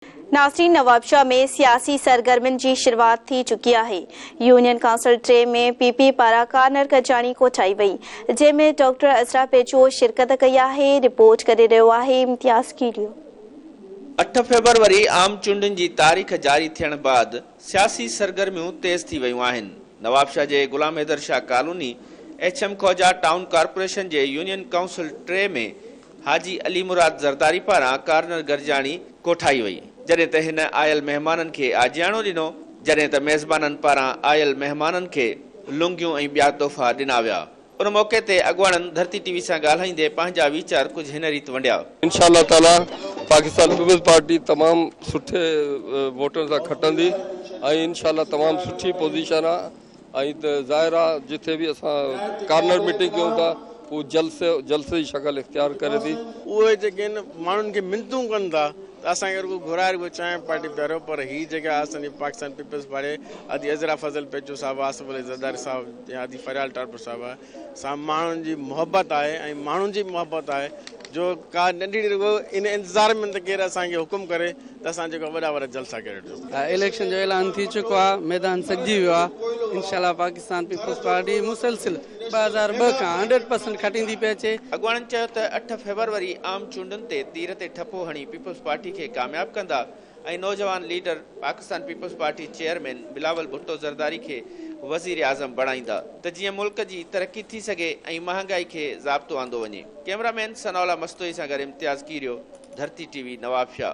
नाज़रीन, नवाबशाह में सियासी सरगर्मियुनि जी शुरूआत थी चुकी है। यूनियन काउंसिल 3 में पीपी पारां कार्नर कजाणी कोठाई वई, जंहिंमें डॉक्टर असरा पेचो शिरकत कई है। रिपोर्ट करे रहियो आहे इम्तियाज़ कीरियो। 8 फरवरी आम चूंडनि जी तारीख़ जारी थियण बाद सियासी सरगर्मियूं तेज़ थी वयूं आहिनि। नवाबशाह जे गुलाम हैदर शाह कॉलोनी HM खोजा टाउन कॉर्पोरेशन जे यूनियन काउंसिल 3 में हाजी अली मुराद ज़रदारी पारां कार्नर गरजाणी कोठाई वई, जॾहिं त हिन आयल महिमाननि खे आजियाणो ॾिनो, जॾहिं त मेज़बाननि पारां आयल महिमाननि खे लुंगियूं ऐं ॿिया तोहफ़ा ॾिना विया। उन मौक़े ते अॻुवाणनि धरती टीवी सां ॻाल्हाईंदे पंहिंजा वीचार कुझु हिन रीति वंडिया। इंशाअल्लाह ताला पाकिस्तान पीपल्स पार्टी तमाम सुठे वोटन सां खटंदी ऐं इंशाअल्लाह तमाम सुठी पोजीशन आहे ऐं त ज़ाहिर आहे जिथे भी असां कार्नर मीटिंग कयूं था वो जल्द से शक्ल इख्तियार करे थी। उहे जेके माण्हुनि खे मिनतूं कनि था त असांखे रुगो घुराए रुगो चांहि पार्टी पहिरियों, पर ही जेका असांजी पाकिस्तान पीपल्स पार्टी आदि अज़रा फज़ल पेचो साहब, आसिफ अली ज़रदारी साहब या आदि फरियाल टारपुर साहब आहे, सां माण्हुनि जी मोहबत आहे ऐं माण्हुनि जी मोहबत आहे जो का नंढी रुगो इन इंतज़ार में त केरु असांखे हुकुम करे त असां जेको वॾा वॾा जलसा करे ॾियो। इलेक्शन जो ऐलान थी चुको आहे, मैदान सजी वियो आहे। इंशाअल्लाह पाकिस्तान पीपल्स पार्टी मुसलसिल 2002 खां 100% खटींदी पई अचे। अॻुवाणनि चयो त 8 फरवरी आम चूंडनि ते तीर ते ठपो हणी पीपल्स पार्टी खे कामयाब कंदा ऐं नौजवान leader Pakistan Peoples Party chairman Bilawal Bhutto Zardari खे वज़ीर आज़म बणाईंदा त जीअं मुल्क जी तरक्की थी सघे ऐं महांगाई खे ज़ाब्तो आंदो वञे। कैमरामैन सनौला मस्तोई सां गॾु इम्तियाज़ कीरियो, धरती टीवी, नवाबशाह।